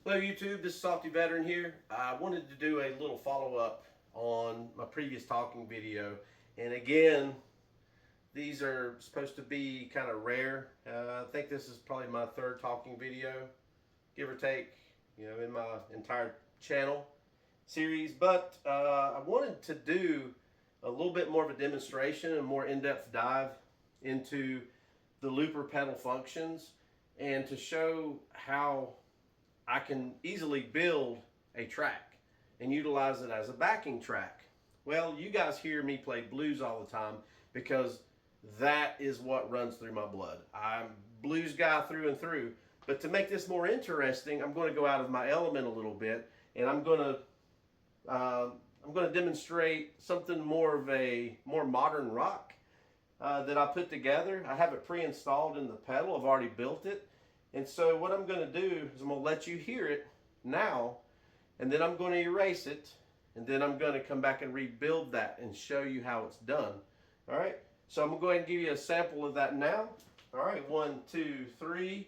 Hello YouTube, this is Salty Veteran here. I wanted to do a little follow-up on my previous talking video. And again, these are supposed to be kind of rare. I think this is probably my third talking video, give or take, in my entire channel series. But I wanted to do a little bit more of a demonstration and more in-depth dive into the looper pedal functions and to show how I can easily build a track and utilize it as a backing track. Well, you guys hear me play blues all the time because that is what runs through my blood. I'm a blues guy through and through. But to make this more interesting, I'm going to go out of my element a little bit, and I'm going to demonstrate something more of a more modern rock that I put together. I have it pre-installed in the pedal. I've already built it. And so what I'm going to do is I'm going to let you hear it now, and then I'm going to erase it, and then I'm going to come back and rebuild that and show you how it's done. All right, so I'm going to go ahead and give you a sample of that now. All right, 1, 2, 3.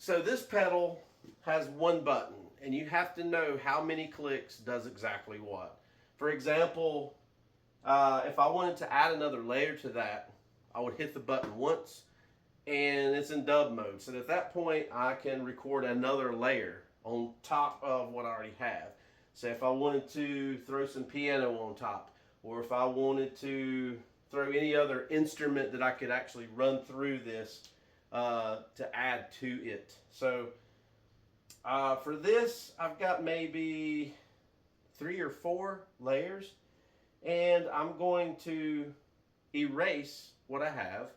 So this pedal has one button, and you have to know how many clicks does exactly what. For example, if I wanted to add another layer to that, I would hit the button once, and it's in dub mode. So at that point, I can record another layer on top of what I already have. So if I wanted to throw some piano on top, or if I wanted to throw any other instrument that I could actually run through this to add to it. So for this, I've got maybe 3 or 4 layers, and I'm going to erase what I have.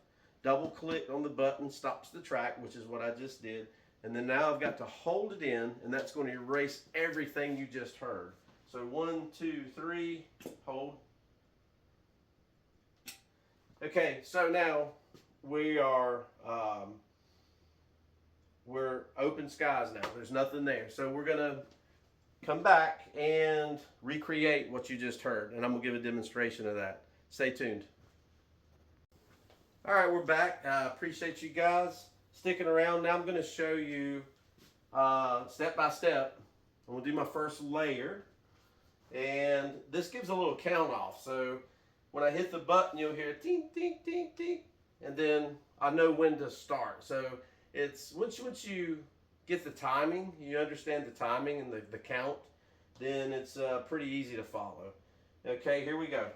Double click on the button, stops the track, which is what I just did. And then now I've got to hold it in, and that's going to erase everything you just heard. So 1, 2, 3, hold. Okay, so now we're open skies now. There's nothing there. So we're gonna come back and recreate what you just heard, and I'm gonna give a demonstration of that. Stay tuned. All right, we're back. Appreciate you guys sticking around. Now I'm gonna show you step by step. I'm gonna do my first layer, and this gives a little count off. So when I hit the button, you'll hear ting, ting, ting, ting. And then I know when to start. So it's once you get the timing, you understand the timing and the count, then it's pretty easy to follow. Okay, here we go.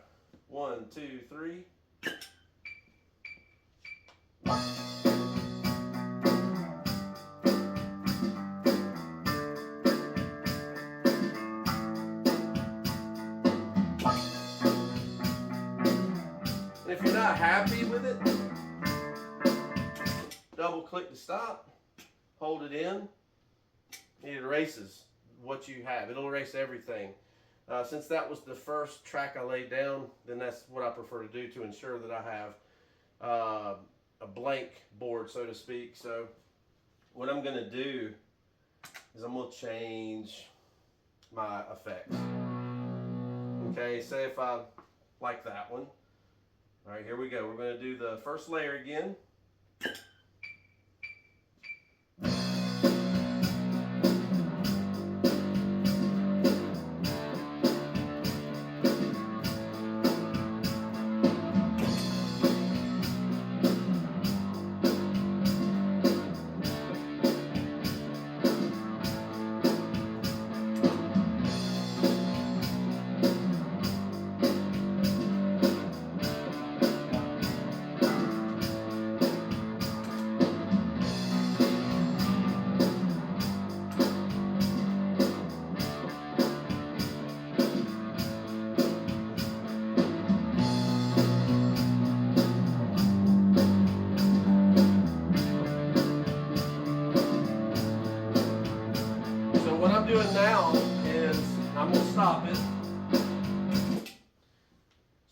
1, 2, 3. And if you're not happy with it, double click to stop, hold it in, and it erases what you have. It'll erase everything. Since that was the first track I laid down, then that's what I prefer to do to ensure that I have a blank board, so to speak. So what I'm going to do is I'm going to change my effects. Okay, say if I like that one. All right, here we go. We're going to do the first layer again.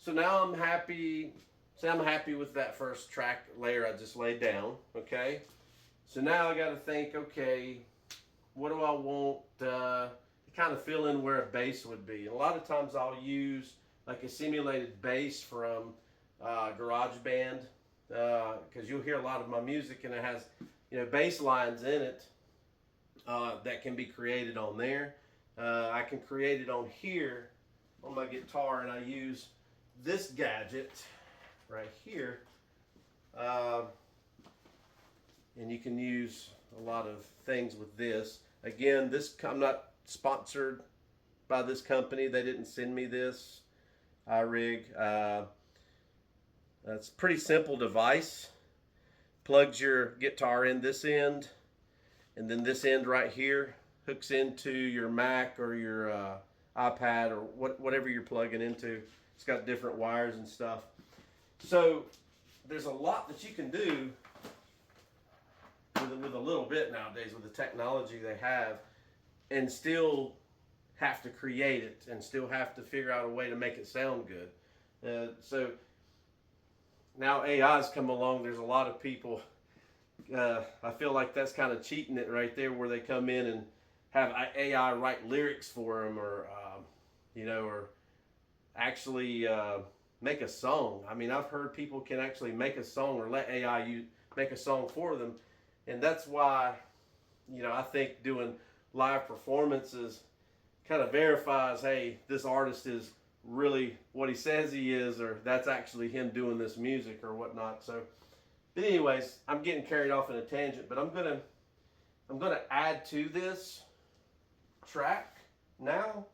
So now I'm happy. Say I'm happy with that first track layer I just laid down. Okay. So now I got to think. Okay, what do I want to kind of fill in where a bass would be? And a lot of times I'll use like a simulated bass from GarageBand, because you'll hear a lot of my music and it has, you know, bass lines in it that can be created on there. I can create it on here on my guitar, and I use this gadget right here, and you can use a lot of things with this. Again, I'm not sponsored by this company. They didn't send me this iRig. It's a pretty simple device. Plugs your guitar in this end, and then this end right here hooks into your Mac or your iPad or whatever you're plugging into. It's got different wires and stuff. So there's a lot that you can do with a little bit nowadays with the technology they have, and still have to create it and still have to figure out a way to make it sound good. So now AI's come along. There's a lot of people, I feel like that's kind of cheating it right there, where they come in and have AI write lyrics for them, or you know, or actually make a song. I mean, I've heard people can actually make a song or let AI make a song for them. And that's why, you know, I think doing live performances kind of verifies, hey, this artist is really what he says he is, or that's actually him doing this music or whatnot. So, but anyways, I'm getting carried off in a tangent, but I'm gonna add to this track now.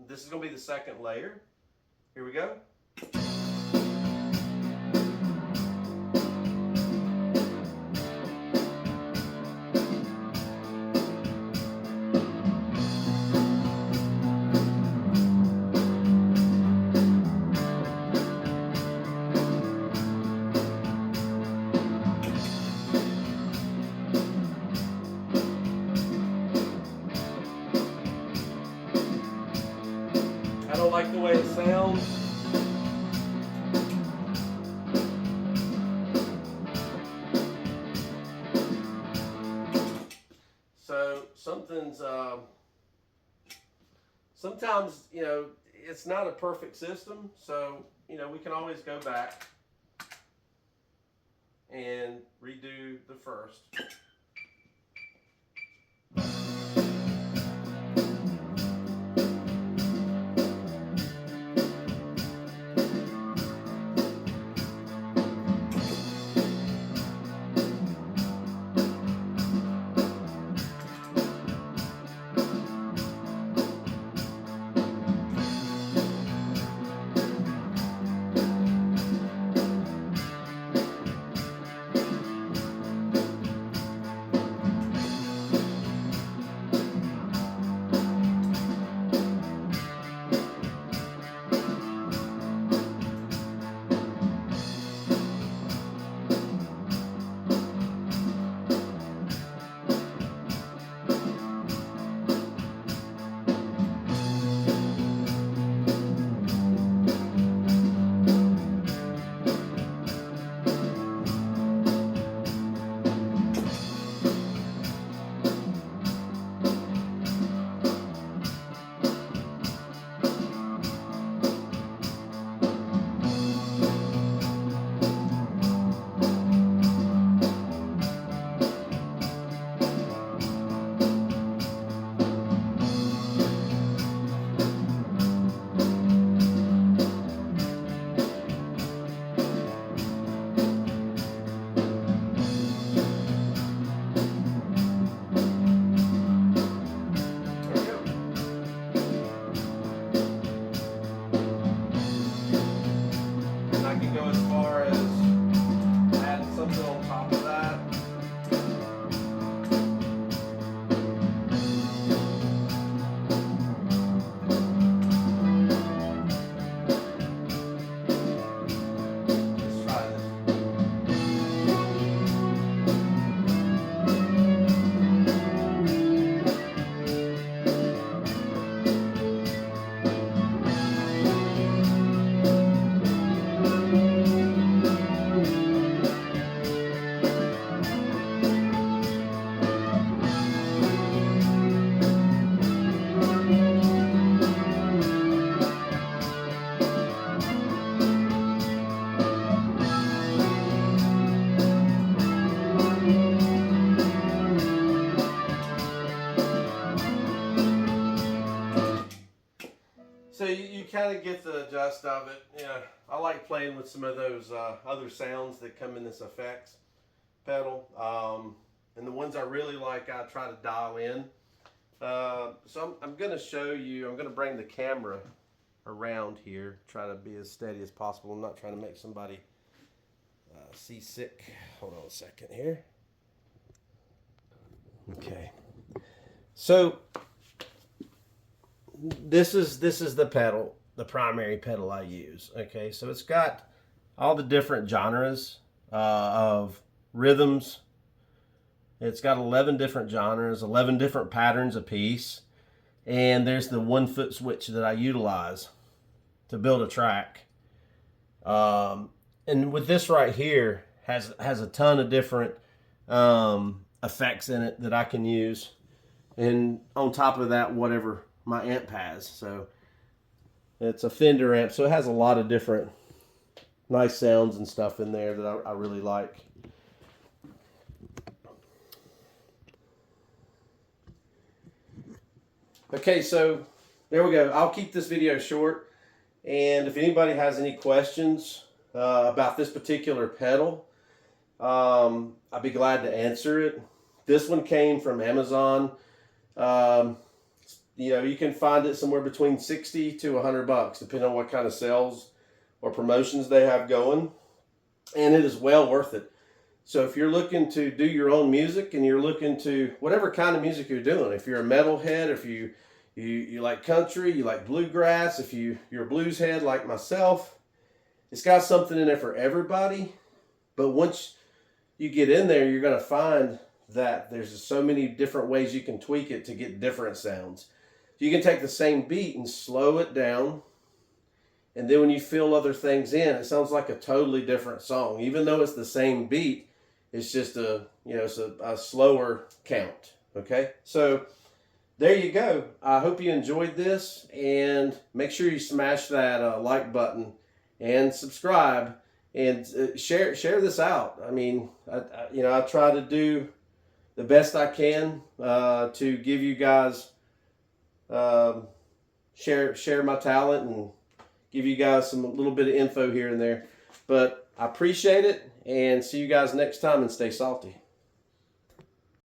This is gonna be the second layer. Here we go. I don't like the way it sounds. So sometimes, you know, it's not a perfect system. So, you know, we can always go back and redo the first. So you kind of get the gist of it. Yeah, I like playing with some of those other sounds that come in this effects pedal. And the ones I really like, I try to dial in. So I'm going to show you, I'm going to bring the camera around here, try to be as steady as possible. I'm not trying to make somebody seasick. Hold on a second here. Okay. So this is the pedal, the primary pedal I use. Okay, so it's got all the different genres of rhythms. It's got 11 different genres, 11 different patterns apiece, and there's the 1-foot switch that I utilize to build a track. And with this right here has a ton of different effects in it that I can use, and on top of that, whatever my amp has. So it's a Fender amp, so it has a lot of different nice sounds and stuff in there that I really like. Okay, so there we go. I'll keep this video short, and if anybody has any questions about this particular pedal, I'd be glad to answer it. This one came from Amazon. You know, you can find it somewhere between 60 to $100, depending on what kind of sales or promotions they have going. And it is well worth it. So if you're looking to do your own music and you're looking to whatever kind of music you're doing, if you're a metalhead, if you like country, you like bluegrass, if you're a blues head like myself, it's got something in there for everybody. But once you get in there, you're going to find that there's so many different ways you can tweak it to get different sounds. You can take the same beat and slow it down, and then when you fill other things in, it sounds like a totally different song. Even though it's the same beat, it's just it's a slower count. Okay, so there you go. I hope you enjoyed this, and make sure you smash that like button and subscribe and share this out. I mean, I try to do the best I can to give you guys share my talent and give you guys a little bit of info here and there. But I appreciate it, and see you guys next time, and stay salty.